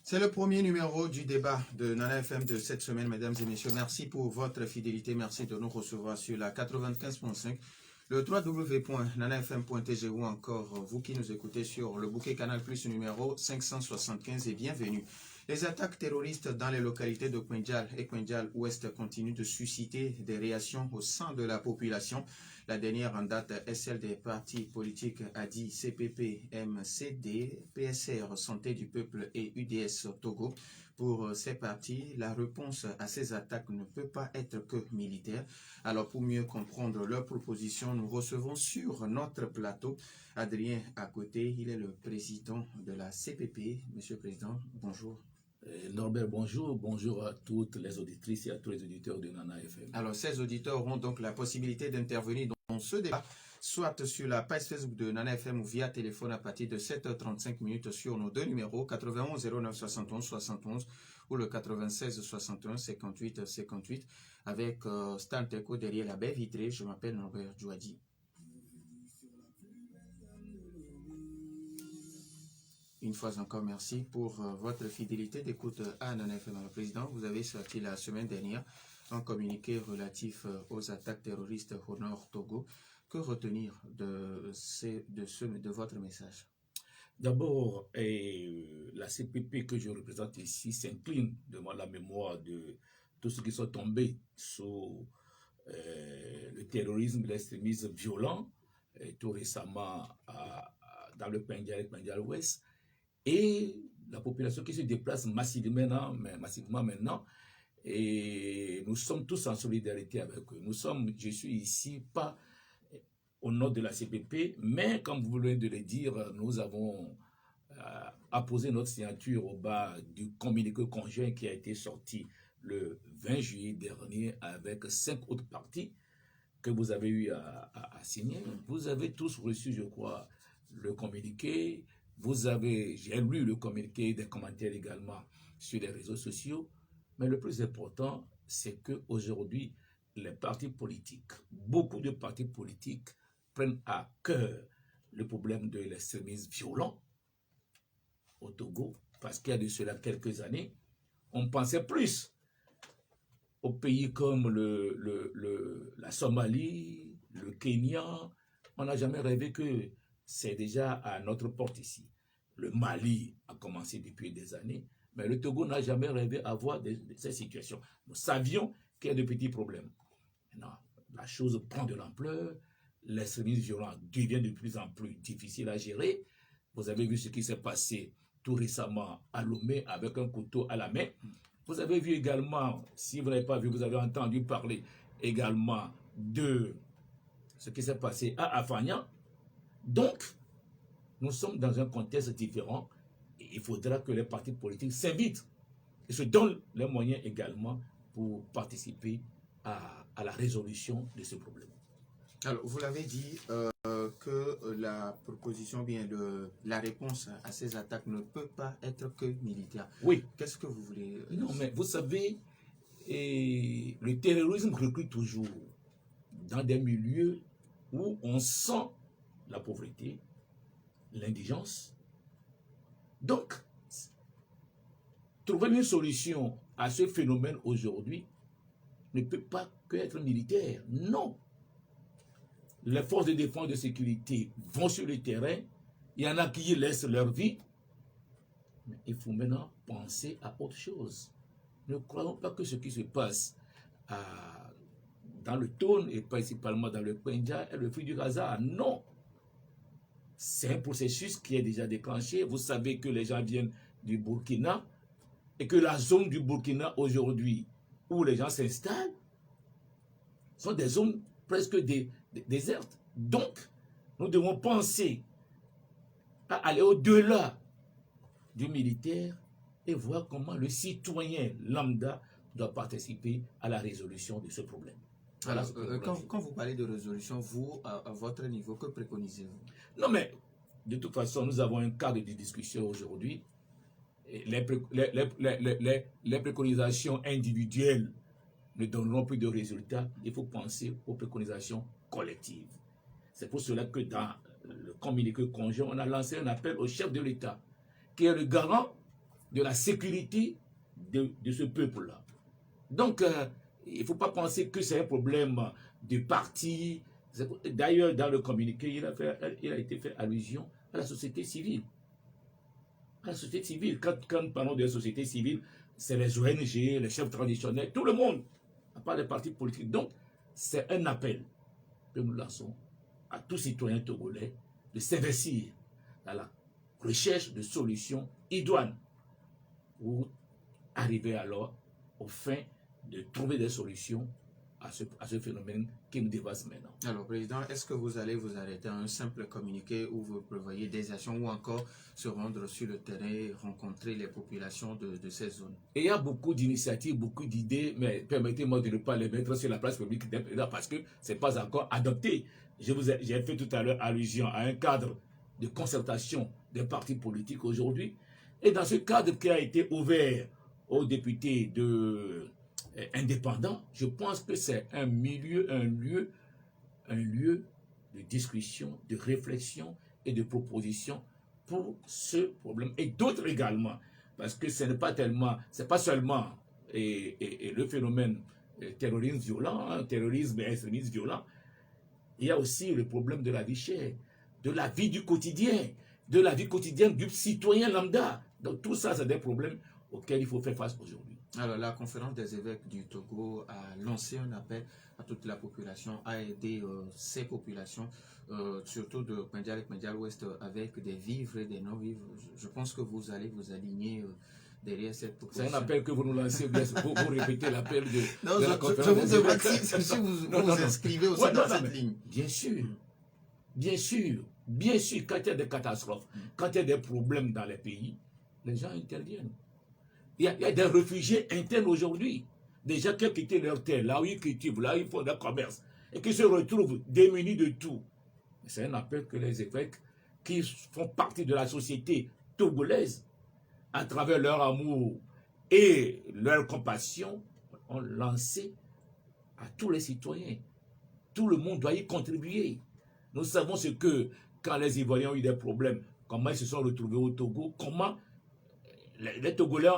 C'est le premier numéro du débat de Nana FM de cette semaine, mesdames et messieurs. Merci pour votre fidélité. Merci de nous recevoir sur la 95.5, le www.nanafm.tg ou encore vous qui nous écoutez sur le bouquet Canal Plus numéro 575 et bienvenue. Les attaques terroristes dans les localités de Kwenjal et Kwenjal Ouest continuent de susciter des réactions au sein de la population. La dernière en date est celle des partis politiques ADI, CPP, MCD, PSR, Santé du Peuple et UDS Togo. Pour ces partis, la réponse à ces attaques ne peut pas être que militaire. Alors pour mieux comprendre leurs propositions, nous recevons sur notre plateau Adrien à côté. Il est le président de la CPP. Monsieur le Président, bonjour. Norbert, bonjour. Bonjour à toutes les auditrices et à tous les auditeurs de Nana FM. Alors, ces auditeurs auront donc la possibilité d'intervenir dans ce débat, soit sur la page Facebook de Nana FM ou via téléphone à partir de 7h35 minutes sur nos deux numéros, 91 09 71 71 ou le 96 61 58 58, avec Stan Teko derrière la baie vitrée. Je m'appelle Norbert Djouadi. Une fois encore, merci pour votre fidélité d'écoute à Nana FM. Alors, Président, vous avez sorti la semaine dernière un communiqué relatif aux attaques terroristes au nord Togo. Que retenir de votre message? D'abord, la CPP que je représente ici s'incline devant la mémoire de tous ceux qui sont tombés sous le terrorisme, l'extrémisme violent, tout récemment dans le Kwenjal et Kwenjal Ouest, et la population qui se déplace massivement maintenant. Et nous sommes tous en solidarité avec eux. Je suis ici pas au nom de la CPP, mais comme vous venez de le dire, nous avons apposé notre signature au bas du communiqué conjoint qui a été sorti le 20 juillet dernier avec 5 autres partis que vous avez eu à signer. Vous avez tous reçu, je crois, le communiqué. J'ai lu le communiqué, des commentaires également sur les réseaux sociaux. Mais le plus important, c'est qu'aujourd'hui, les partis politiques, beaucoup de partis politiques prennent à cœur le problème de l'extrémisme violent au Togo, parce qu'il y a de cela quelques années, on pensait plus aux pays comme la Somalie, le Kenya. On n'a jamais rêvé que c'est déjà à notre porte ici. Le Mali a commencé depuis des années, mais le Togo n'a jamais rêvé à voir ces situations. Nous savions qu'il y a de petits problèmes. Maintenant, la chose prend de l'ampleur, l'extrémisme violent devient de plus en plus difficile à gérer. Vous avez vu ce qui s'est passé tout récemment à Lomé avec un couteau à la main. Vous avez vu également, si vous n'avez pas vu, vous avez entendu parler également de ce qui s'est passé à Afagnan. Donc, nous sommes dans un contexte différent et il faudra que les partis politiques s'invitent et se donnent les moyens également pour participer à la résolution de ce problème. Alors, vous l'avez dit que la proposition, bien la réponse à ces attaques ne peut pas être que militaire. Oui. Qu'est-ce que vous voulez Non, mais vous savez, le terrorisme recrute toujours dans des milieux où on sent la pauvreté, l'indigence. Donc, trouver une solution à ce phénomène aujourd'hui ne peut pas que être militaire. Non. Les forces de défense et de sécurité vont sur le terrain. Il y en a qui laissent leur vie. Mais il faut maintenant penser à autre chose. Ne croyons pas que ce qui se passe dans le Tone et principalement dans le Kwenjal est le fruit du hasard. Non. C'est un processus qui est déjà déclenché. Vous savez que les gens viennent du Burkina et que la zone du Burkina aujourd'hui où les gens s'installent sont des zones presque désertes. Donc, nous devons penser à aller au-delà du militaire et voir comment le citoyen lambda doit participer à la résolution de ce problème. Alors, quand vous parlez de résolution, vous, à votre niveau, que préconisez-vous? Non, mais de toute façon, nous avons un cadre de discussion aujourd'hui. Les préconisations individuelles ne donneront plus de résultats. Il faut penser aux préconisations collectives. C'est pour cela que dans le communiqué conjoint, on a lancé un appel au chef de l'État, qui est le garant de la sécurité de ce peuple-là. Donc, il ne faut pas penser que c'est un problème de parti. D'ailleurs, dans le communiqué, il a été fait allusion à la société civile. À la société civile. Quand nous parlons de la société civile, c'est les ONG, les chefs traditionnels, tout le monde, à part les partis politiques. Donc, c'est un appel que nous lançons à tous citoyens togolais de s'investir dans la recherche de solutions idoines pour arriver alors au fin de trouver des solutions à ce phénomène qui nous dépasse maintenant. Alors, Président, est-ce que vous allez vous arrêter à un simple communiqué où vous prévoyez des actions ou encore se rendre sur le terrain et rencontrer les populations de ces zones? Et il y a beaucoup d'initiatives, beaucoup d'idées, mais permettez-moi de ne pas les mettre sur la place publique parce que ce n'est pas encore adopté. J'ai fait tout à l'heure allusion à un cadre de concertation des partis politiques aujourd'hui. Et dans ce cadre qui a été ouvert aux députés indépendants, je pense que c'est un lieu de discussion, de réflexion et de proposition pour ce problème et d'autres également. Parce que ce n'est pas seulement le phénomène terrorisme violent, terrorisme et extrémisme violent. Il y a aussi le problème de la vie chère, de la vie du quotidien, de la vie quotidienne du citoyen lambda. Donc tout ça, c'est des problèmes auxquels il faut faire face aujourd'hui. Alors la conférence des évêques du Togo a lancé un appel à toute la population à aider ces populations, surtout de Pendial et Pendial Ouest, avec des vivres et des non-vivres. Je pense que vous allez vous aligner derrière cette population. C'est un appel que vous nous lancez, bien sûr. Vous répétez l'appel de la conférence. Je vous demande si vous inscrivez aussi dans cette ligne. Bien sûr, bien sûr, bien sûr, quand il y a des catastrophes, quand il y a des problèmes dans les pays, les gens interviennent. Il y a des réfugiés internes aujourd'hui, des gens qui ont quitté leur terre, là où ils cultivent, là où ils font des commerces, et qui se retrouvent démunis de tout. C'est un appel que les évêques, qui font partie de la société togolaise, à travers leur amour et leur compassion, ont lancé à tous les citoyens. Tout le monde doit y contribuer. Nous savons ce que, quand les Ivoiriens ont eu des problèmes, comment ils se sont retrouvés au Togo, comment les Togolais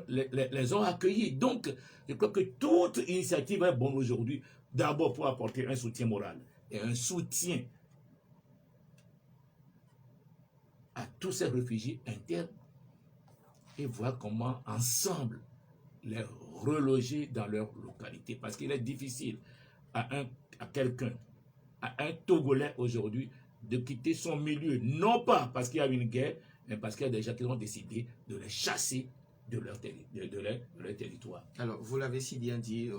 les ont accueillis. Donc, je crois que toute initiative est bonne aujourd'hui, d'abord pour apporter un soutien moral et un soutien à tous ces réfugiés internes et voir comment, ensemble, les reloger dans leur localité. Parce qu'il est difficile à quelqu'un, à un Togolais aujourd'hui, de quitter son milieu, non pas parce qu'il y a une guerre, mais parce qu'il y a des gens qui ont décidé de les chasser de leur territoire. Alors, vous l'avez si bien dit,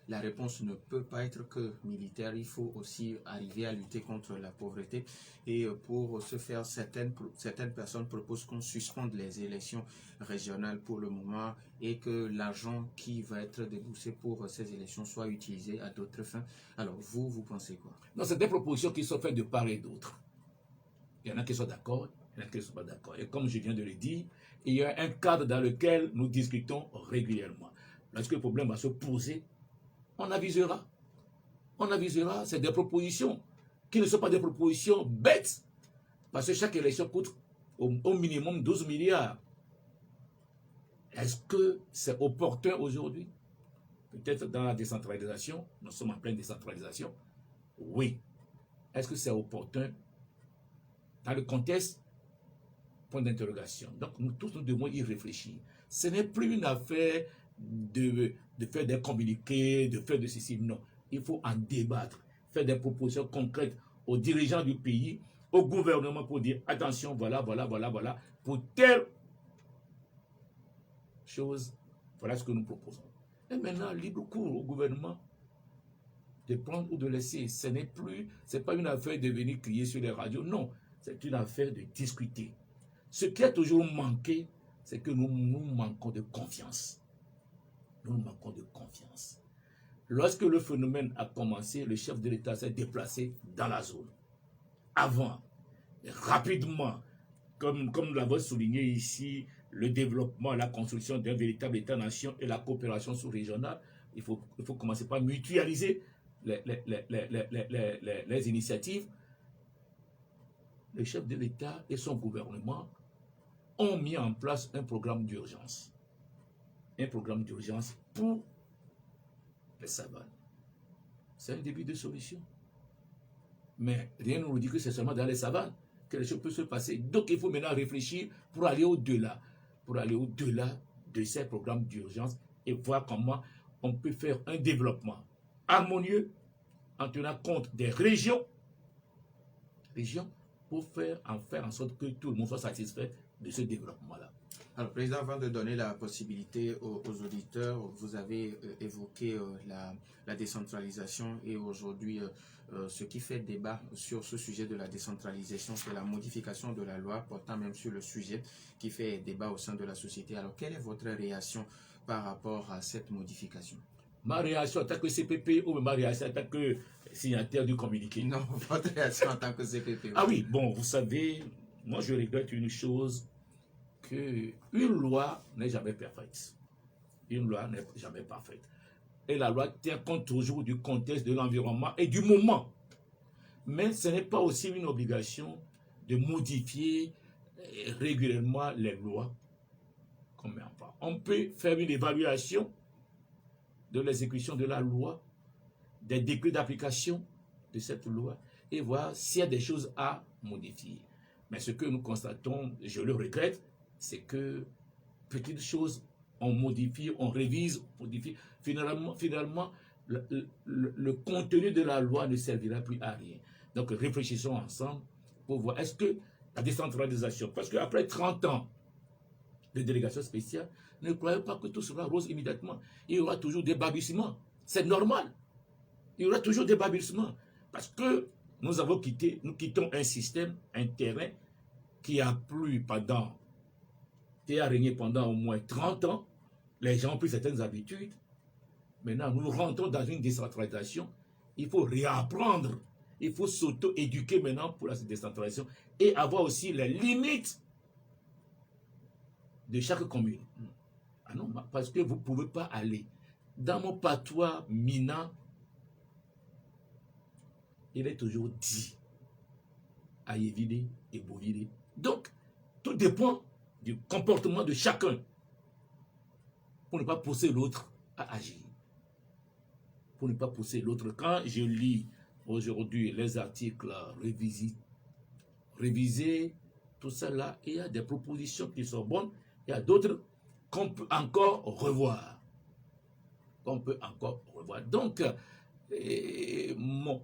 la réponse ne peut pas être que militaire, il faut aussi arriver à lutter contre la pauvreté. Et pour ce faire, certaines personnes proposent qu'on suspende les élections régionales pour le moment et que l'argent qui va être déboursé pour ces élections soit utilisé à d'autres fins. Alors, vous pensez quoi? Non, c'est des propositions qui sont faites de part et d'autre. Il y en a qui sont d'accord, il y en a qui ne sont pas d'accord. Et comme je viens de le dire, il y a un cadre dans lequel nous discutons régulièrement. Lorsque le problème va se poser, on avisera. On avisera, c'est des propositions qui ne sont pas des propositions bêtes. Parce que chaque élection coûte au minimum 12 milliards. Est-ce que c'est opportun aujourd'hui? Peut-être dans la décentralisation, nous sommes en pleine décentralisation. Oui. Est-ce que c'est opportun dans le contexte? Point d'interrogation. Donc nous tous nous devons y réfléchir. Ce n'est plus une affaire de faire des communiqués, de faire de ceci. Non. Il faut en débattre, faire des propositions concrètes aux dirigeants du pays, au gouvernement pour dire attention, voilà, pour telle chose, voilà ce que nous proposons. Et maintenant, libre cours au gouvernement de prendre ou de laisser. Ce n'est pas une affaire de venir crier sur les radios. Non, c'est une affaire de discuter. Ce qui a toujours manqué, c'est que nous manquons de confiance. Nous manquons de confiance. Lorsque le phénomène a commencé, le chef de l'État s'est déplacé dans la zone. Avant, rapidement, comme nous l'avons souligné ici, le développement, la construction d'un véritable État-nation et la coopération sous-régionale, il faut commencer par mutualiser les initiatives. Le chef de l'État et son gouvernement ont mis en place un programme d'urgence. Un programme d'urgence pour les savanes. C'est un début de solution. Mais rien ne nous dit que c'est seulement dans les savanes que les choses peuvent se passer. Donc il faut maintenant réfléchir pour aller au-delà. Pour aller au-delà de ces programmes d'urgence et voir comment on peut faire un développement harmonieux en tenant compte des régions pour faire en sorte que tout le monde soit satisfait de ce développement-là. Alors, Président, avant de donner la possibilité aux auditeurs, vous avez évoqué la décentralisation et aujourd'hui, ce qui fait débat sur ce sujet de la décentralisation, c'est la modification de la loi portant même sur le sujet qui fait débat au sein de la société. Alors, quelle est votre réaction par rapport à cette modification? Ma réaction en tant que CPP ou ma réaction en tant que signataire du communiqué? Non, votre réaction en tant que CPP. Ah oui, bon, vous savez, moi je regrette une chose, qu'une loi n'est jamais parfaite. Une loi n'est jamais parfaite. Et la loi tient compte toujours du contexte de l'environnement et du moment. Mais ce n'est pas aussi une obligation de modifier régulièrement les lois qu'on met en place. On peut faire une évaluation de l'exécution de la loi, des décrets d'application de cette loi et voir s'il y a des choses à modifier. Mais ce que nous constatons, je le regrette, c'est que petites choses, on modifie, on révise, on modifie. Finalement le contenu de la loi ne servira plus à rien. Donc réfléchissons ensemble pour voir, est-ce que la décentralisation, parce qu'après 30 ans de délégation spéciale, ne croyez pas que tout sera rose immédiatement. Il y aura toujours des balbutiements. C'est normal. Il y aura toujours des balbutiements. Parce que nous quittons un système, un terrain qui a régné pendant au moins 30 ans. Les gens ont pris certaines habitudes. Maintenant, nous rentrons dans une décentralisation. Il faut réapprendre. Il faut s'auto-éduquer maintenant pour la décentralisation et avoir aussi les limites de chaque commune. Ah non, parce que vous ne pouvez pas aller. Dans mon patois minant, il est toujours dit Ayévide et Bovide. Donc, tout dépend du comportement de chacun pour ne pas pousser l'autre à agir. Pour ne pas pousser l'autre. Quand je lis aujourd'hui les articles révisés, tout ça là, il y a des propositions qui sont bonnes, il y a d'autres qu'on peut encore revoir. Donc,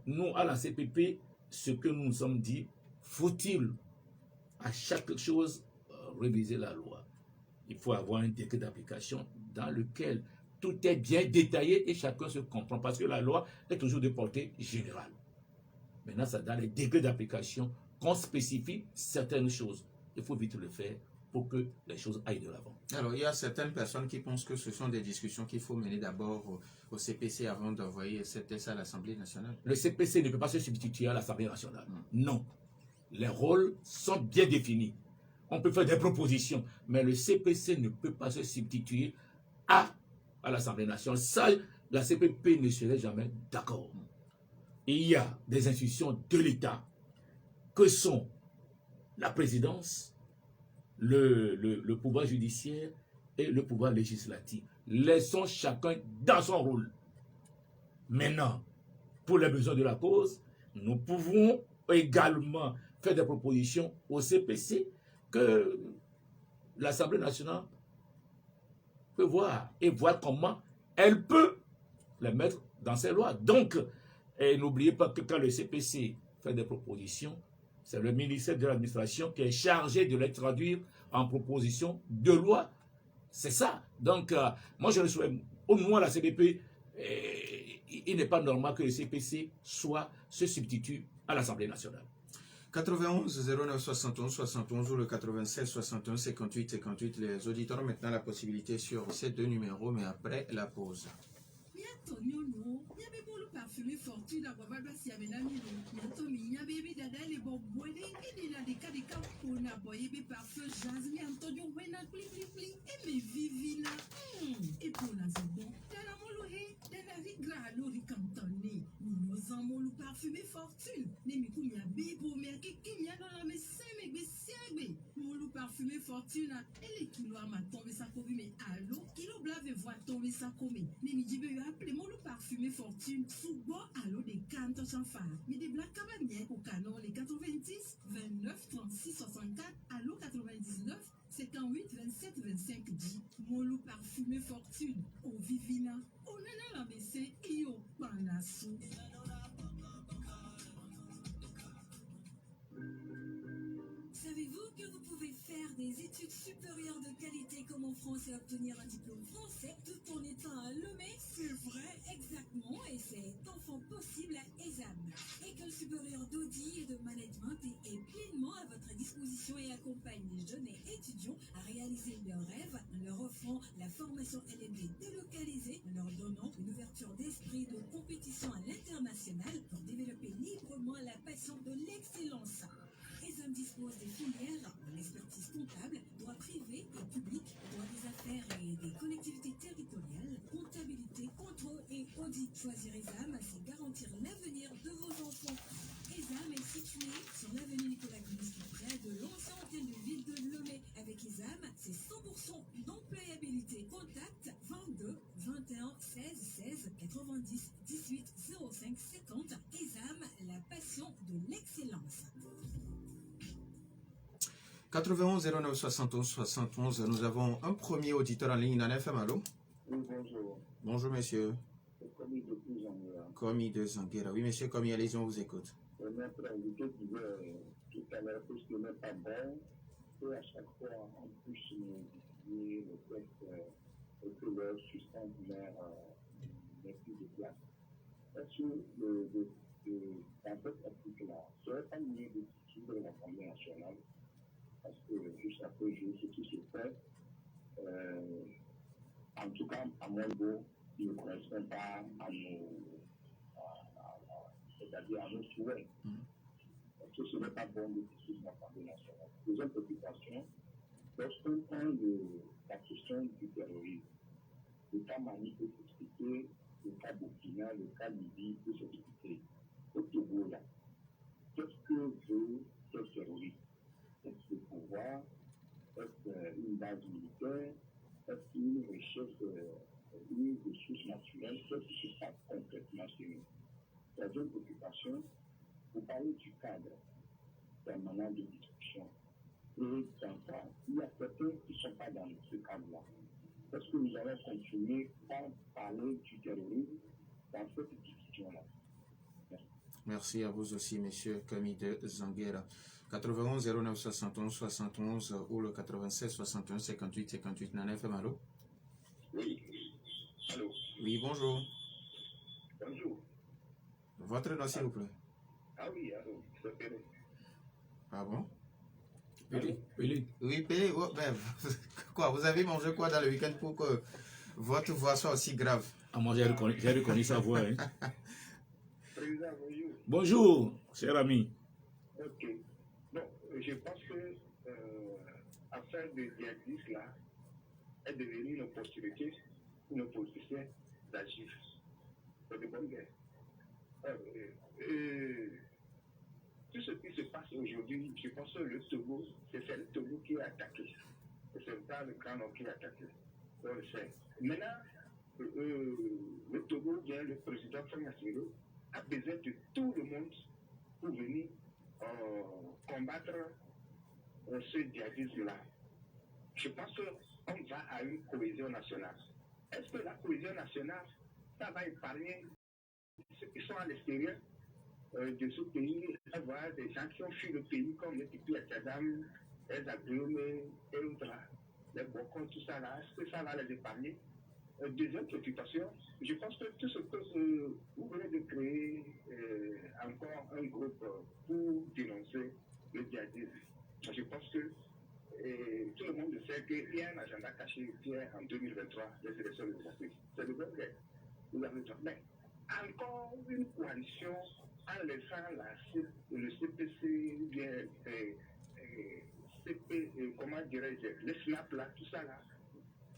nous, à la CPP, ce que nous nous sommes dit, faut-il à chaque chose réviser la loi? Il faut avoir un décret d'application dans lequel tout est bien détaillé et chacun se comprend, parce que la loi est toujours de portée générale. Maintenant, c'est dans les décrets d'application qu'on spécifie certaines choses. Il faut vite le faire pour que les choses aillent de l'avant. Alors, il y a certaines personnes qui pensent que ce sont des discussions qu'il faut mener d'abord au CPC avant d'envoyer cette thèse à l'Assemblée nationale. Le CPC ne peut pas se substituer à l'Assemblée nationale. Non. Les rôles sont bien définis. On peut faire des propositions, mais le CPC ne peut pas se substituer à l'Assemblée nationale. Ça, la CPP ne serait jamais d'accord. Il y a des institutions de l'État que sont la présidence, le pouvoir judiciaire et le pouvoir législatif. Laissons chacun dans son rôle. Maintenant, pour les besoins de la cause, nous pouvons également faire des propositions au CPC que l'Assemblée nationale peut voir et voir comment elle peut les mettre dans ses lois. Donc, n'oubliez pas que quand le CPC fait des propositions, c'est le ministère de l'administration qui est chargé de les traduire en propositions de loi. C'est ça. Donc, moi je le souhaite, au moins la CPP, il n'est pas normal que le CPC se substitue à l'Assemblée nationale. 91 09 71 71 ou le 96 61 58 58. Les auditeurs ont maintenant la possibilité sur ces deux numéros, mais après la pause. Parfumé fortune à Baba Siamenami, Yatomi, Yababy Dada, les Boboy, et la décadica pour la boyé parfum, Jasmine, Antonio, Wena, Pli, et mes vivila. Et pour la zébon, Dana Molohé, Dana Rigra, Lori Cantoni, nous avons le parfumé fortune, Nemikou, Yabi, pour Merki, Kimia, dans la messe, mais Siagbe, Moulou parfumé fortune. fortune et les kilos à ma tombe ça comme mais allô kilo blave voix tomber ça comme mais mi dit be appelé mon le parfumé fortune sous bon allô des cantos sans phare mais des blagues comme bien au canon les 90 29 36 64 allô 99 58 27 25 10 mon loup parfumé fortune au vivina on est la BC et au panassou. Savez-vous que vous pouvez faire des études supérieures de qualité comme en France et obtenir un diplôme français tout en étant à Lomé? C'est vrai, exactement, et c'est enfin possible à ESAM. École supérieure d'audit et de management est pleinement à votre disposition et accompagne les jeunes et étudiants à réaliser leurs rêves en leur offrant la formation LMD délocalisée, en leur donnant une ouverture d'esprit de compétition à l'international pour développer librement la passion de l'excellence. ESAM dispose des filières en expertise comptable, droit privé et public, droit des affaires et des collectivités territoriales, comptabilité, contrôle et audit. Choisir ESAM, c'est garantir l'avenir de vos enfants. ESAM est situé sur l'avenue Nicolas Goulis, près de l'ancien hôtel de ville de Lomé. Avec ESAM, c'est 100% d'employabilité. Contact 22 21 16 16 90 18 05 50. ESAM, la passion de l'excellence. 91 09 71 71, nous avons un premier auditeur en ligne dans FM. Allô? Oui, bonjour. Bonjour, monsieur. C'est Commis de Zanguera. Commis de Zanguera. Oui, monsieur Commis, allez-y, on vous écoute. Notre invité disait tout à l'heure que ce n'est pas bon, et à chaque fois, on puisse nous dire le fait que leur substance mère n'est plus de place. Est-ce que dans cet article-là, ce n'est pas mieux de suivre l'Assemblée nationale? Parce que jusqu'à présent, ce qui se fait, en tout cas, à mon niveau, il ne correspond pas à c'est-à-dire à nos souhaits. Parce que ce n'est pas bon de discuter dans l'Assemblée nationale. Deuxième préoccupation, lorsqu'on prend la question du terrorisme, le cas Mali peut s'expliquer, le cas Burkina, le cas Libye peut s'expliquer. Au Togo, là, qu'est-ce que veut ce terroriste? Est-ce le pouvoir? Est-ce une base militaire? Est-ce une recherche, une ressource naturelle? Qu'est-ce qui se passe concrètement chez nous? Troisième préoccupation, vous parlez du cadre permanent de discussion. Et dans ça, il y a certains qui ne sont pas dans ce cadre-là. Est-ce que nous allons continuer à parler du terrorisme dans cette discussion-là? Merci à vous aussi, monsieur Commis de Zanguera. 91 09 71 71 ou le 96 61 58 58. Nana FM, allô? Oui. Allô? Oui, bonjour. Bonjour. Votre nom, s'il vous plaît. Ah oui, allô, c'est Pérez. Ah bon? Pélé, Pélé. Oui, Pélé. Oh, ben, quoi, vous avez mangé quoi dans le week-end pour que votre voix soit aussi grave? Ah, moi, j'ai reconnu sa voix. Hein. Président, bonjour. Bonjour, cher ami. Ok. Bon, je pense que affaire de djihadistes là est devenue une opportunité pour nos politiciens d'agir. C'est de bonne guerre. Tout ce qui se passe aujourd'hui, je pense que le Togo, c'est le Togo qui est attaqué. C'est pas le Grand Nord qui est attaqué. On le sait. Maintenant, le Togo, bien le président Famasilo, a besoin de tout le monde pour venir combattre ce djihadisme-là. Je pense qu'on va à une cohésion nationale. Est-ce que la cohésion nationale, ça va épargner ceux qui sont à l'extérieur de ce pays, avoir des gens qui ont fui le pays comme les Tipi à Tchadam, les Agriomé et autres, les Bokon, tout ça là, est-ce que ça va les épargner? Deuxième préoccupation, je pense que tout ce que vous venez de créer encore un groupe pour dénoncer le djihadisme. Je pense que tout le monde sait qu'il y a un agenda caché qui est en 2023, les élections législatives. C'est le bon vrai. Vous avez dit, mais encore une coalition en laissant le CPC, bien, comment dirais-je, les SNAP là, tout ça là.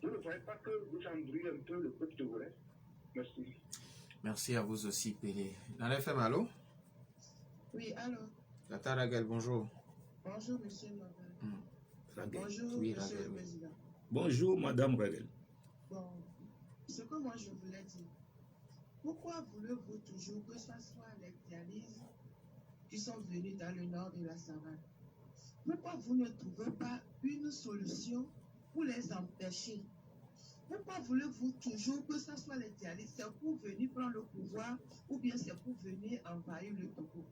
Vous ne voyez pas que vous embrouillez un peu le peuple togolais? Merci. Merci à vous aussi, Pélé. Nana FM, allô? Oui, allô. Tata Ragal, bonjour. Bonjour, monsieur Nobel. Raguel. Bonjour, Oui, Monsieur Raguel, le oui. Président. Bonjour, Madame Raguel. Bon, ce que moi je voulais dire, pourquoi voulez-vous toujours que ce soit les dialyses qui sont venus dans le nord de la savane? Pourquoi vous ne trouvez pas une solution pour les empêcher? Pourquoi voulez-vous toujours que ce soit les dialyses? C'est pour venir prendre le pouvoir ou bien c'est pour venir envahir le Togo?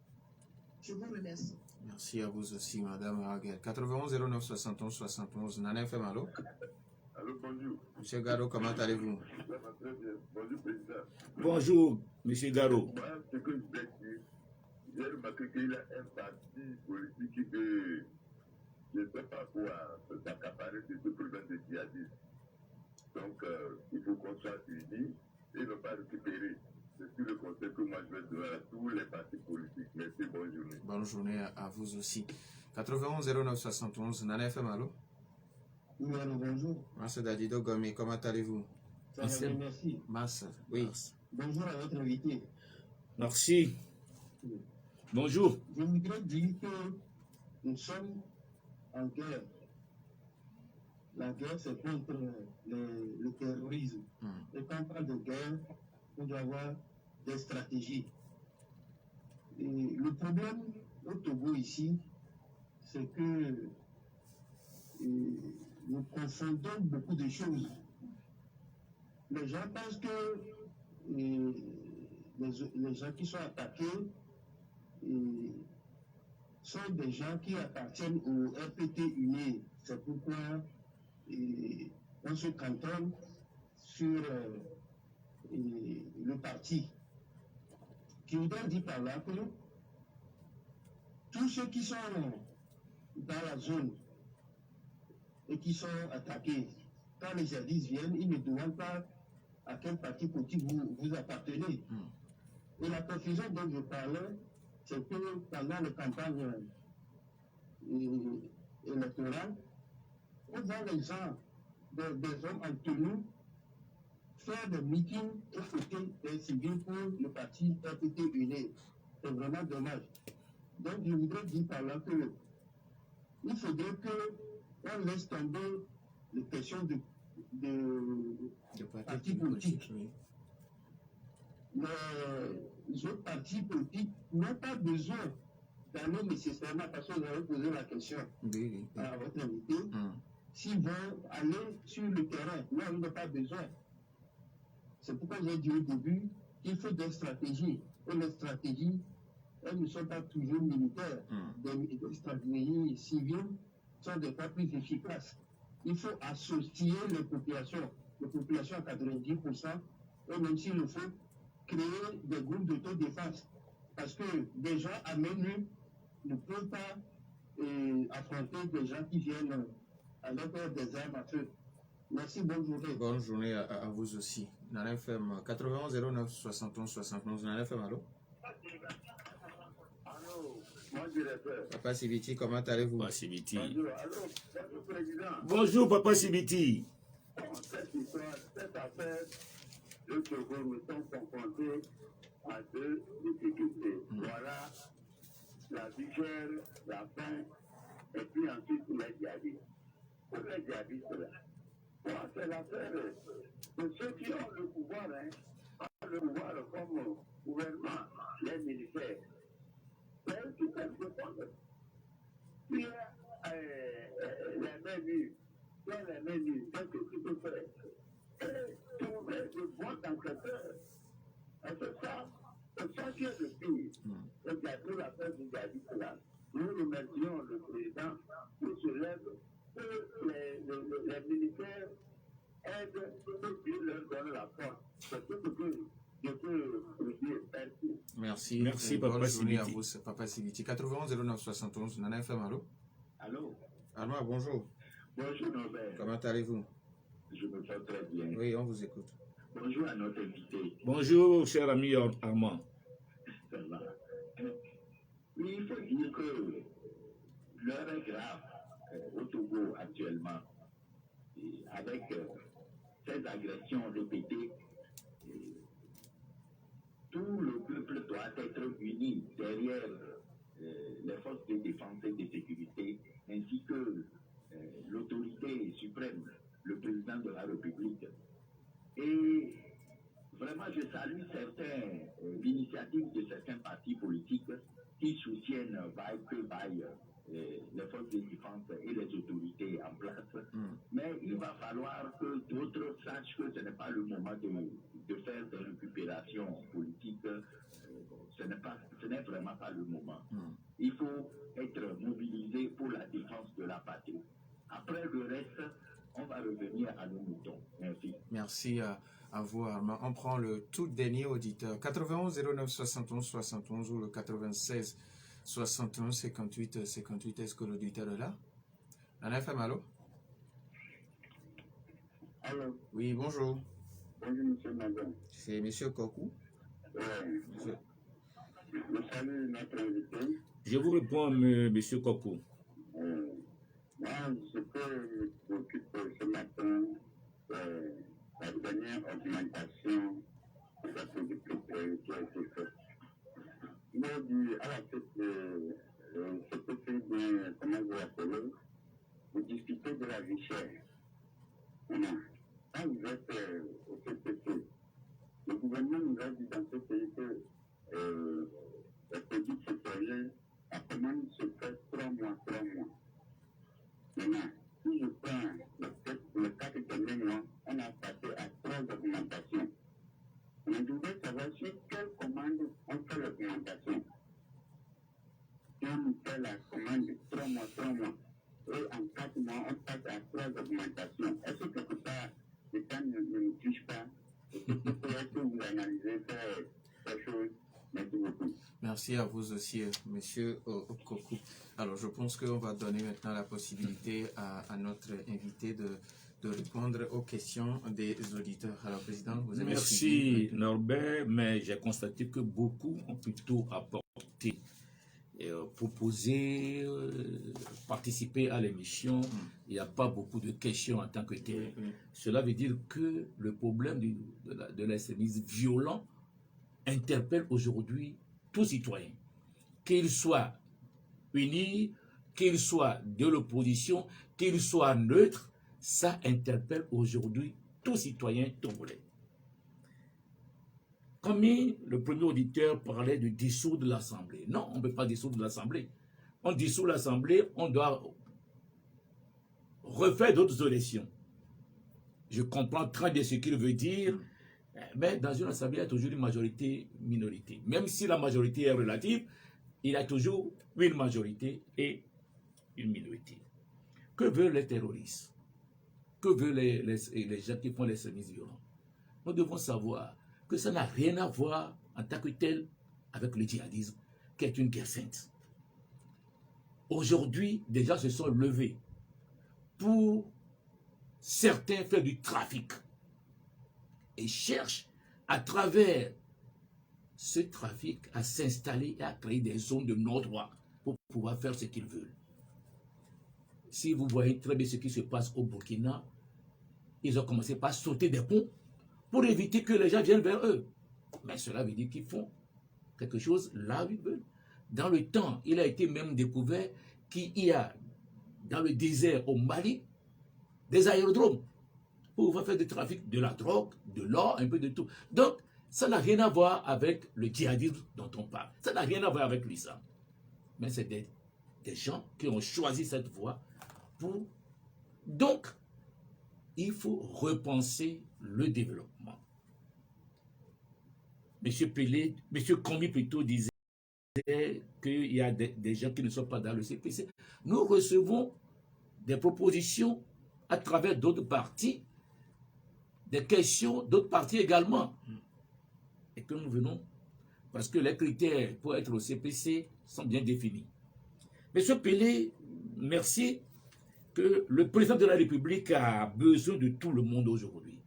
Je vous remercie. Merci à vous aussi, Madame Raguel. 91 09 71 71. Nana FM, allô? Allô, bonjour. Monsieur Gado, comment allez-vous? Ça va très bien. Bonjour, président. Bonjour, Monsieur Garo. Moi, ce que je voulais dire, j'ai remarqué qu'il y a un parti politique qui veut, je ne sais pas quoi, s'accaparer de ce problème de djihadisme. Donc, il faut qu'on soit unis et ne pas récupérer. C'est tout le conseil que moi je vais donner à tous les partis politiques. Merci, bonne journée. Bonne journée à vous aussi. 91 09 71. Nana FM, allô? Oui, alors bonjour. Massa Dadido Gomi, comment allez-vous? Ça va bien, merci. Massa, oui. Bonjour à votre invité. Merci. Bonjour. Je voudrais dire que nous sommes en guerre. La guerre, c'est contre le terrorisme. Et quand on parle de guerre, on doit avoir des stratégies. Et le problème au Togo ici, c'est que nous confondons beaucoup de choses. Les gens pensent que les gens qui sont attaqués sont des gens qui appartiennent au RPT uni. C'est pourquoi on se cantonne sur le parti. Je voudrais dire par là que tous ceux qui sont dans la zone et qui sont attaqués, quand les jihadistes viennent, ils ne demandent pas à quel parti politique vous appartenez. Et la confusion dont je parlais, c'est que pendant les campagnes électorales, on voit les gens, des hommes en tenue, faire des meetings et côté des civils pour le parti RPT uni. C'est vraiment dommage. Donc je voudrais dire par là que il faudrait qu'on laisse tomber les questions de partis politiques. Oui. Les autres partis politiques n'ont pas besoin d'aller nécessairement, parce que vous avez posé la question Oui. à votre invité, s'ils vont aller sur le terrain. Non, ils n'ont pas besoin. C'est pourquoi j'ai dit au début qu'il faut des stratégies. Et les stratégies, elles ne sont pas toujours militaires. Des stratégies civiles sont des fois plus efficaces. Il faut associer les populations à 90%, et même s'il le faut, créer des groupes d'autodéfense. Parce que des gens à main nue ne peuvent pas affronter des gens qui viennent avec des armes à feu. Merci, bonne journée. Bonne journée à vous aussi. Nana FM 91 09 71 71. Nana FM, allô? Allô, mon directeur. Papa Sibiti, comment allez-vous? Papa Sibiti. Bonjour, allô, bonjour, président. Bonjour, Papa Sibiti. Cette histoire, cette affaire de Togo, nous sommes confrontés à deux difficultés. Voilà la vigère, la faim, et puis ensuite les djihadistes. Pour les djihadistes, là, c'est l'affaire de ceux qui ont le pouvoir, ont le pouvoir comme gouvernement, les militaires. C'est eux qui peuvent répondre. Puis les mains nues, les mains nues, qu'est-ce que tu peux faire? Et trouver de bons enquêteurs. Et c'est ça qui est le pire. Et garder l'affaire du djihadiste là. Nous remercions le président qui se lève que les militaires aident ceux qui leur donnent la force. C'est tout ce que je peux dire. Merci. Merci, Bonne Papa journée à Sibiti. vous, Papa Sibiti. 91 09 71. Nana FM, allô? Allô? Armand, bonjour. Bonjour Norbert. Comment allez-vous? Je me sens très bien. Oui, on vous écoute. Bonjour à notre invité. Bonjour, cher ami Armand. Ça va. Oui, il faut dire que l'heure est grave au Togo actuellement. Et avec ces agressions répétées, tout le peuple doit être uni derrière les forces de défense et de sécurité, ainsi que l'autorité suprême, le président de la République. Et vraiment, je salue l'initiative de certains partis politiques qui soutiennent vaille que vaille les forces de défense et les autorités en place. Mais il va falloir que d'autres sachent que ce n'est pas le moment de faire des récupérations politiques. Ce n'est vraiment pas le moment. Il faut être mobilisé pour la défense de la patrie. Après le reste, on va revenir à nos moutons. Merci. Merci à vous, Armand. On prend le tout dernier auditeur. 91 09 71 71 ou le 96 71 58 58. Est-ce que l'auditeur est là? Nana FM, allô? Allô? Oui, bonjour. Bonjour, monsieur Madame. C'est monsieur Kokou. Monsieur. Je salue notre invité. Je vous réponds, monsieur Kokou. Moi, ce que me préoccupe ce matin, c'est la dernière augmentation de la production qui a été faite. Il a dit à la tête de ce côté de, comment vous appelez, vous discutez de la vie chère. Quand vous êtes au CPC, le gouvernement nous a dit dans ce pays que les produits sectoriels, la commande se fait 3 mois. Maintenant, si je prends le 4 derniers mois, on a passé à 3 augmentations. Mais je voudrais savoir sur quelle commande on fait l'augmentation. Si on fait la commande de 3 mois, et en 4 mois, on passe à 3 augmentations. Est-ce que quelque part, l'État ne nous touche pas? Est-ce que vous analysez ces choses? Merci beaucoup. Merci à vous aussi, monsieur Kokou. Alors, je pense qu'on va donner maintenant la possibilité à notre invité de répondre aux questions des auditeurs. Alors, Président, vous avez Merci Norbert, mais j'ai constaté que beaucoup ont plutôt apporté, proposé, participer à l'émission. Il n'y a pas beaucoup de questions en tant que tel. Cela veut dire que le problème de l'extrémisme violent interpelle aujourd'hui tout citoyen, qu'il soit uni, qu'il soit de l'opposition, qu'il soit neutre, ça interpelle aujourd'hui tout citoyen togolais. Comme le premier auditeur parlait de dissoudre l'Assemblée. Non, on ne peut pas dissoudre l'Assemblée. On dissout l'Assemblée, on doit refaire d'autres élections. Je comprends très bien ce qu'il veut dire, mais dans une assemblée, il y a toujours une majorité-minorité. Même si la majorité est relative, il y a toujours une majorité et une minorité. Que veulent les terroristes? Que veulent les gens qui font les services violents? Nous devons savoir que ça n'a rien à voir en tant que tel avec le djihadisme, qui est une guerre sainte. Aujourd'hui, des gens se sont levés pour certains faire du trafic et cherchent à travers ce trafic à s'installer et à créer des zones de non-droit pour pouvoir faire ce qu'ils veulent. Si vous voyez très bien ce qui se passe au Burkina, ils ont commencé par sauter des ponts pour éviter que les gens viennent vers eux. Mais cela veut dire qu'ils font quelque chose là où ils veulent. Dans le temps, il a été même découvert qu'il y a dans le désert au Mali des aérodromes pour pouvoir faire du trafic de la drogue, de l'or, un peu de tout. Donc, ça n'a rien à voir avec le djihadisme dont on parle. Ça n'a rien à voir avec l'islam. Mais c'est des gens qui ont choisi cette voie pour... Donc, il faut repenser le développement. Monsieur Pelé, monsieur Combi plutôt disait qu'il y a des gens qui ne sont pas dans le CPC. Nous recevons des propositions à travers d'autres partis, des questions d'autres partis également. Et que nous venons, parce que les critères pour être au CPC sont bien définis. Monsieur Pelé, merci que le président de la République a besoin de tout le monde aujourd'hui.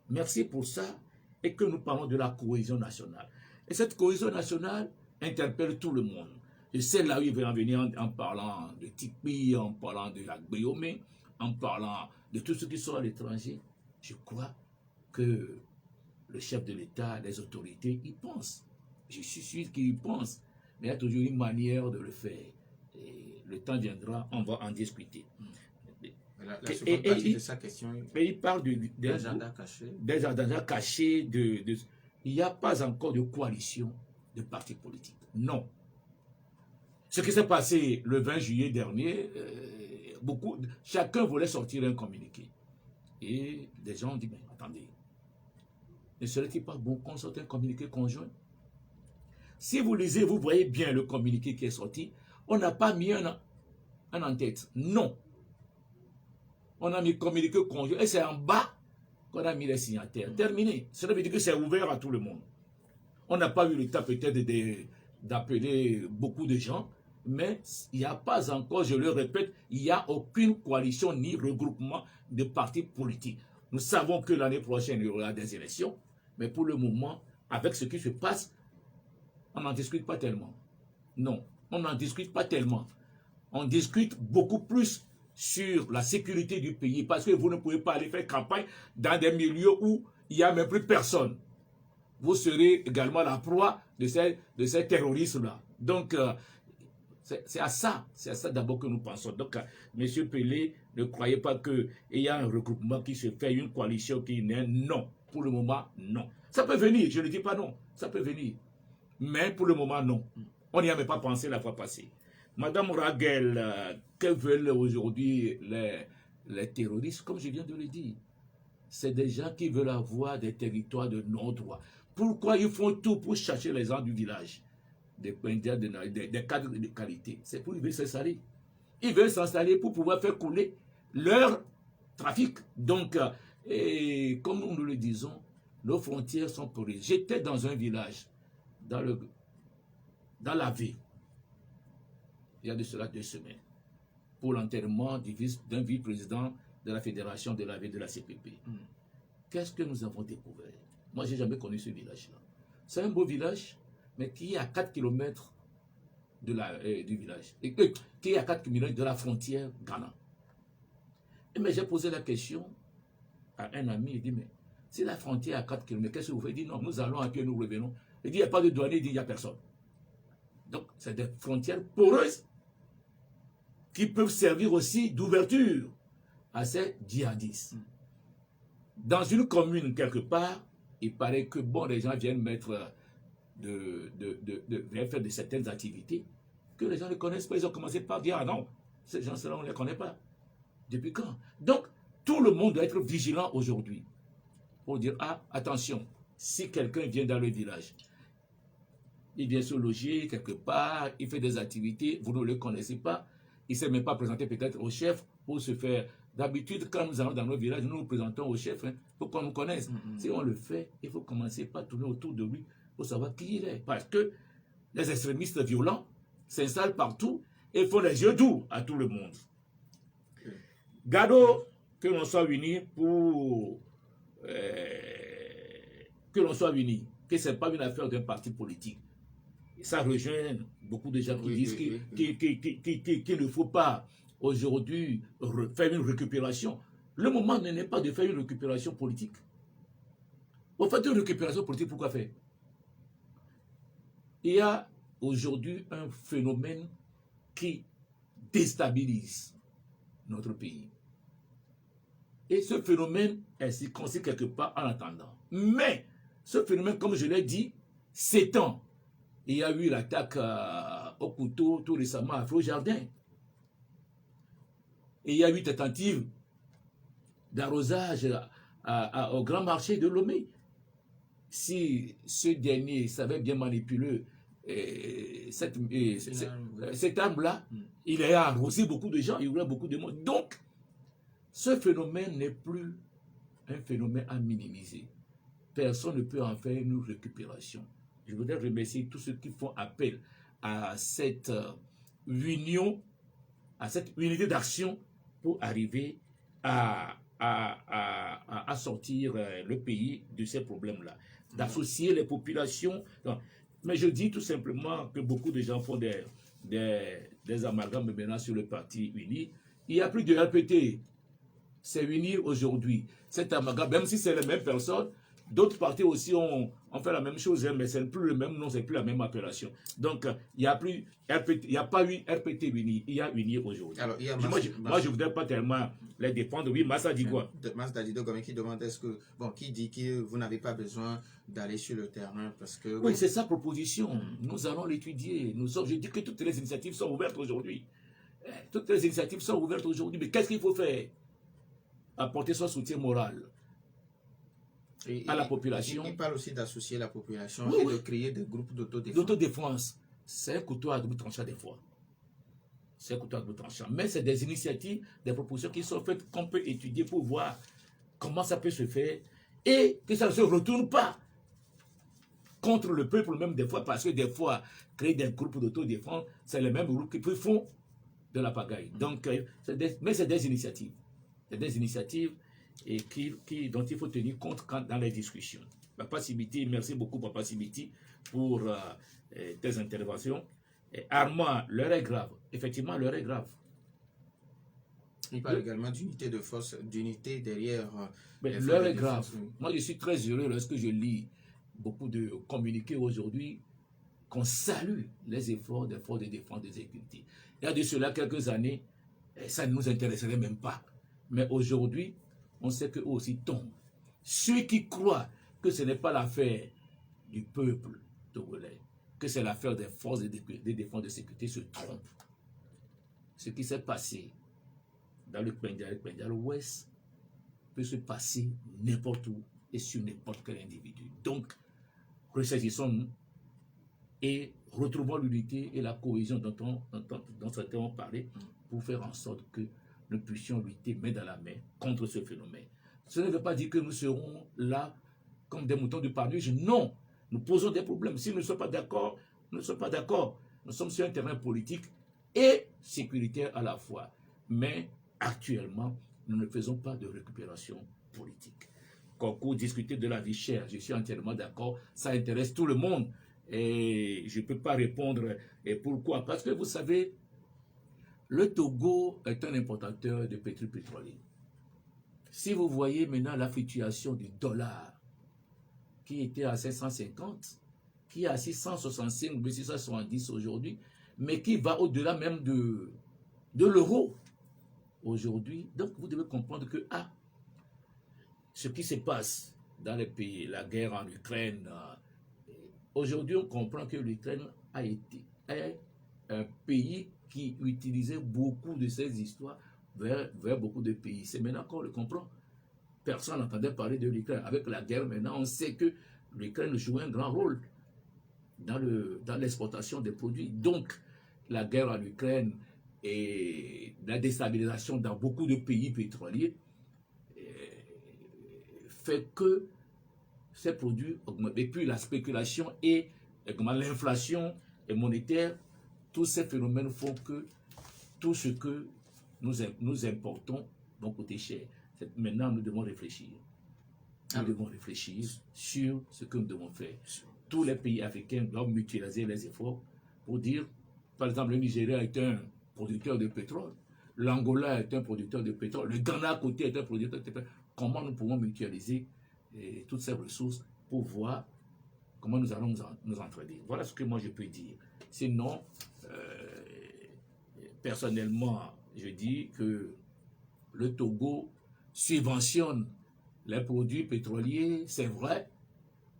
Merci pour ça et que nous parlons de la cohésion nationale. Et cette cohésion nationale interpelle tout le monde. Je sais là où il va en venir en parlant de Tikpi, en parlant de la Guéomé, en parlant de tous ceux qui sont à l'étranger. Je crois que le chef de l'État, les autorités, ils pensent. Je suis sûr qu'ils pensent. Mais il y a toujours une manière de le faire. Et le temps viendra, on va en discuter. La seconde partie de sa question, Mais il parle des agendas cachés. Des agendas cachés. Il n'y a pas encore de coalition de partis politiques. Non. Ce qui s'est passé le 20 juillet dernier, chacun voulait sortir un communiqué. Et des gens ont dit, mais attendez, ne serait-il pas bon qu'on sorte un communiqué conjoint? Si vous lisez, vous voyez bien le communiqué qui est sorti, on n'a pas mis un en tête. Non. On a mis communiqué conjoint et c'est en bas qu'on a mis les signataires. Terminé. Cela veut dire que c'est ouvert à tout le monde. On n'a pas eu le temps peut-être d'appeler beaucoup de gens, mais il n'y a pas encore, je le répète, il n'y a aucune coalition ni regroupement de partis politiques. Nous savons que l'année prochaine, il y aura des élections, mais pour le moment, avec ce qui se passe, on n'en discute pas tellement. Non, on n'en discute pas tellement. On discute beaucoup plus sur la sécurité du pays, parce que vous ne pouvez pas aller faire campagne dans des milieux où il n'y a même plus personne. Vous serez également la proie de ces terroristes-là. Donc, c'est à ça d'abord que nous pensons. Donc, M. Pelé, ne croyez pas qu'il y a un regroupement qui se fait, une coalition qui n'est non. Pour le moment, non. Ça peut venir, je ne dis pas non, ça peut venir. Mais pour le moment, non. On n'y avait pas pensé la fois passée. Madame Raguel, que veulent aujourd'hui les terroristes? Comme je viens de le dire, c'est des gens qui veulent avoir des territoires de non-droit. Pourquoi ils font tout pour chercher les gens du village? Des cadres de qualité. C'est pour qu'ils veulent s'installer. Ils veulent s'installer pour pouvoir faire couler leur trafic. Donc, et comme nous le disons, nos frontières sont poreuses. J'étais dans un village, dans la ville, il y a de cela 2 semaines, pour l'enterrement d'un vice-président de la Fédération de la ville de la CPP. Qu'est-ce que nous avons découvert? Moi, je n'ai jamais connu ce village-là. C'est un beau village, mais qui est à 4 km du village, qui est à 4 km de la frontière Ghana. Mais j'ai posé la question à un ami, il dit, mais si la frontière est à 4 km, qu'est-ce que vous faites? Il dit, non, nous allons à pied, nous revenons. Il dit, il n'y a pas de douanier, il dit, il n'y a personne. Donc, c'est des frontières poreuses qui peuvent servir aussi d'ouverture à ces djihadistes. Dans une commune, quelque part, il paraît que, bon, les gens viennent mettre viennent faire de certaines activités que les gens ne connaissent pas. Ils ont commencé par dire, ah non, ces gens-là, on ne les connaît pas. Depuis quand? Donc, tout le monde doit être vigilant aujourd'hui pour dire, ah, attention, si quelqu'un vient dans le village, il vient se loger quelque part, il fait des activités, vous ne le connaissez pas, il ne s'est même pas présenté peut-être au chef pour se faire. D'habitude, quand nous allons dans nos villages, nous nous présentons au chef pour qu'on nous connaisse. Si on le fait, il faut commencer par tourner autour de lui pour savoir qui il est. Parce que les extrémistes violents s'installent partout et font les yeux doux à tout le monde. Gado, que l'on soit unis pour... que l'on soit unis, que ce n'est pas une affaire d'un parti politique. Ça rejoint beaucoup de gens qui disent qu'il ne faut pas aujourd'hui faire une récupération. Le moment n'est pas de faire une récupération politique. Vous faites une récupération politique, pourquoi faire? Il y a aujourd'hui un phénomène qui déstabilise notre pays. Et ce phénomène est circonscrit quelque part en attendant. Mais ce phénomène, comme je l'ai dit, s'étend. Il y a eu l'attaque au couteau tout récemment à Flot-Jardin. Et il y a eu tentative d'arrosage au grand marché de Lomé. Si ce dernier savait bien manipuler cette arme-là, il a arrosé beaucoup de gens, il y aurait beaucoup de monde. Donc, ce phénomène n'est plus un phénomène à minimiser. Personne ne peut en faire une récupération. Je voudrais remercier tous ceux qui font appel à cette union, à cette unité d'action pour arriver à sortir le pays de ces problèmes-là, d'associer les populations. Mais je dis tout simplement que beaucoup de gens font des amalgames maintenant sur le parti uni. Il n'y a plus de RPT. C'est uni aujourd'hui. Cet amalgame, même si c'est les mêmes personnes, D'autres partis aussi ont fait la même chose, hein, mais ce n'est plus le même nom, c'est plus la même appellation. Donc, il n'y a pas eu RPT uni, il y a uni aujourd'hui. Alors, il y a Moi, je ne voudrais pas tellement les défendre. Oui, Massa dit quoi? Massa Dido Gomé qui demande qui dit que vous n'avez pas besoin d'aller sur le terrain parce que... Oui, c'est sa proposition. Nous allons l'étudier. Je dis que toutes les initiatives sont ouvertes aujourd'hui. Toutes les initiatives sont ouvertes aujourd'hui. Mais qu'est-ce qu'il faut faire? Apporter son soutien moral à la population. Il parle aussi d'associer la population Oui, et oui. de créer des groupes d'autodéfense. L'autodéfense, c'est un couteau à double tranchant des fois. C'est un couteau à double tranchant. Mais c'est des initiatives, des propositions qui sont faites qu'on peut étudier pour voir comment ça peut se faire et que ça ne se retourne pas contre le peuple même des fois, parce que des fois, créer des groupes d'autodéfense, c'est les mêmes groupes qui font de la pagaille. Donc, mais c'est des initiatives. C'est des initiatives et dont il faut tenir compte dans les discussions. Papa Sibiti, merci beaucoup Papa Sibiti pour tes interventions. Et Armand, l'heure est grave. Effectivement, l'heure est grave. Il parle également d'unité de force, d'unité derrière... Mais l'heure est grave. Moi, je suis très heureux lorsque je lis beaucoup de communiqués aujourd'hui qu'on salue les efforts des forces de défense des sécurités. Il y a de cela quelques années, ça ne nous intéresserait même pas. Mais aujourd'hui, on sait qu'eux aussi tombent. Ceux qui croient que ce n'est pas l'affaire du peuple togolais, que c'est l'affaire des forces de défense de sécurité, se trompent. Ce qui s'est passé dans le Pendjal ouest peut se passer n'importe où et sur n'importe quel individu. Donc, ressaisissons-nous et retrouvons l'unité et la cohésion dont certains ont parlé pour faire en sorte que nous puissions lutter main dans la main contre ce phénomène. Ce ne veut pas dire que nous serons là comme des moutons du Panurge. Non, nous posons des problèmes. Si nous ne sommes pas d'accord, nous ne sommes pas d'accord. Nous sommes sur un terrain politique et sécuritaire à la fois. Mais actuellement, nous ne faisons pas de récupération politique. Concours, discuter de la vie chère, je suis entièrement d'accord. Ça intéresse tout le monde. Et je ne peux pas répondre. Et pourquoi? Parce que vous savez, le Togo est un importateur de pétrole pétrolier. Si vous voyez maintenant la fluctuation du dollar, qui était à 750, qui est à 665 ou 670 aujourd'hui, mais qui va au-delà même de l'euro aujourd'hui. Donc vous devez comprendre que ce qui se passe dans les pays, la guerre en Ukraine, aujourd'hui on comprend que l'Ukraine a été un pays qui utilisait beaucoup de ces histoires vers beaucoup de pays. C'est maintenant qu'on le comprend. Personne n'entendait parler de l'Ukraine. Avec la guerre, maintenant, on sait que l'Ukraine joue un grand rôle dans l'exportation des produits. Donc, la guerre en Ukraine et la déstabilisation dans beaucoup de pays pétroliers fait que ces produits augmentent. Et puis, la spéculation et l'inflation monétaire, tous ces phénomènes font que tout ce que nous importons va coûter cher. Maintenant, nous devons réfléchir. Nous devons réfléchir sur ce que nous devons faire. Tous les pays africains doivent mutualiser les efforts pour dire, par exemple, le Nigeria est un producteur de pétrole, l'Angola est un producteur de pétrole, le Ghana à côté est un producteur de pétrole. Comment nous pouvons mutualiser toutes ces ressources pour voir comment nous allons nous entraider. Voilà ce que moi je peux dire. Sinon, personnellement, je dis que le Togo subventionne les produits pétroliers, c'est vrai,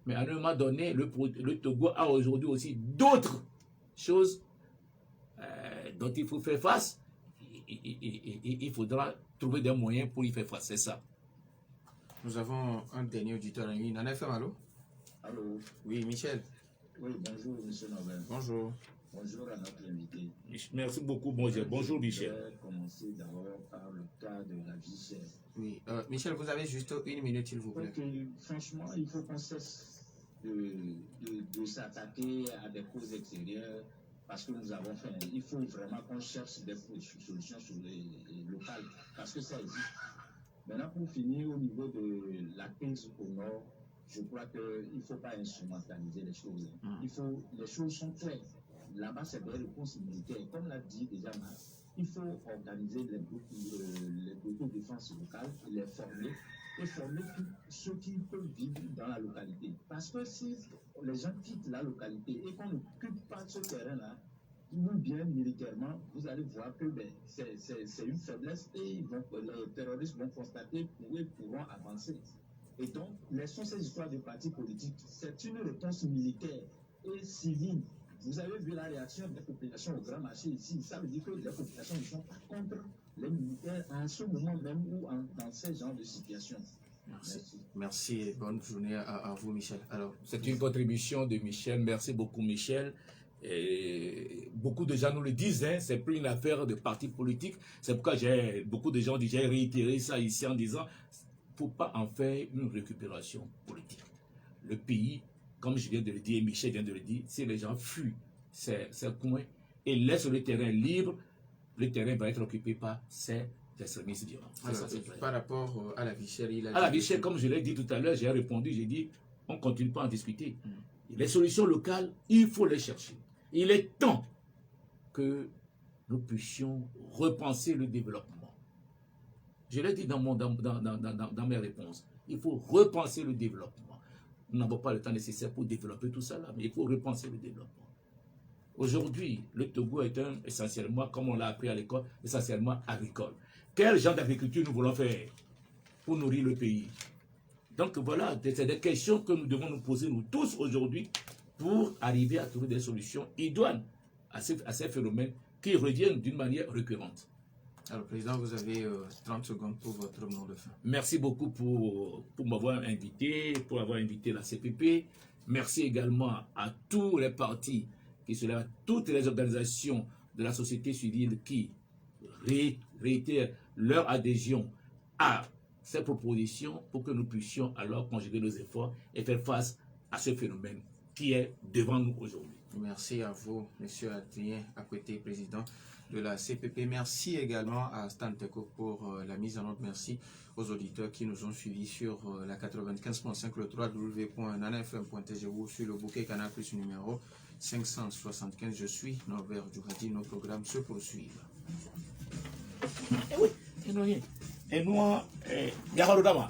mais à un moment donné, le Togo a aujourd'hui aussi d'autres choses dont il faut faire face. Il faudra trouver des moyens pour y faire face, c'est ça. Nous avons un dernier auditeur en ligne. Nana FM, allô? Allô? Oui, Michel. Oui, bonjour, monsieur Nobel. Bonjour. Bonjour à notre invité. Merci beaucoup, bonjour Michel. Je vais commencer d'abord par le cas de la vie chère. Oui, Michel, vous avez juste une minute, s'il vous plaît. Donc, franchement, il faut qu'on cesse de s'attaquer à des causes extérieures parce que nous avons faim. Il faut vraiment qu'on cherche des solutions sur les locales parce que ça existe. Maintenant, pour finir, au niveau de la crise au nord, je crois qu'il ne faut pas instrumentaliser les choses. Les choses sont claires. Là-bas, c'est des réponses militaires. Comme l'a dit déjà Max, il faut organiser les groupes de défense locale, les former et former tous ceux qui peuvent vivre dans la localité. Parce que si les gens quittent la localité et qu'on n'occupe pas ce terrain-là, ou bien militairement, vous allez voir que c'est une faiblesse et les terroristes vont constater et pourront avancer. Et donc, laissons ces histoires de partis politiques. C'est une réponse militaire et civile. Vous avez vu la réaction des populations au grand marché ici. Ça veut dire que les populations ne sont pas contre les militaires en ce moment même ou dans ce genre de situation. Merci et bonne journée à vous, Michel. Alors, c'est une contribution de Michel. Merci beaucoup, Michel. Et beaucoup de gens nous le disent, hein, c'est plus une affaire de parti politique. C'est pourquoi beaucoup de gens ont déjà réitéré ça ici en disant il ne faut pas en faire une récupération politique. Le pays, comme je viens de le dire, et Michel vient de le dire, si les gens fuient ces coins et laissent le terrain libre, le terrain va être occupé par ces extrémistes violents. Par rapport à la vie chère, à la vie chère, comme je l'ai dit tout à l'heure, j'ai répondu, j'ai dit, on ne continue pas à en discuter. Les solutions locales, il faut les chercher. Il est temps que nous puissions repenser le développement. Je l'ai dit dans mes réponses. Il faut repenser le développement. Nous n'avons pas le temps nécessaire pour développer tout ça là, mais il faut repenser le développement. Aujourd'hui, le Togo est essentiellement, comme on l'a appris à l'école, essentiellement agricole. Quel genre d'agriculture nous voulons faire pour nourrir le pays? Donc voilà, c'est des questions que nous devons nous poser, nous tous aujourd'hui, pour arriver à trouver des solutions idoines à ces phénomènes qui reviennent d'une manière récurrente. Alors, Président, vous avez 30 secondes pour votre mot de fin. Merci beaucoup pour m'avoir invité, pour avoir invité la CPP. Merci également à tous les partis qui se lèvent, toutes les organisations de la société civile qui réitèrent leur adhésion à ces propositions pour que nous puissions alors conjuguer nos efforts et faire face à ce phénomène qui est devant nous aujourd'hui. Merci à vous, M. Adrien Akwete, président de la CPP. Merci également à Stan Teko pour la mise en ordre. Merci aux auditeurs qui nous ont suivis sur la 95.5, le www.nanafm.tg ou sur le bouquet Canal Plus numéro 575. Je suis Norbert Djouradi. Nos programmes se poursuivent. Et oui, et nous, Yaharodama.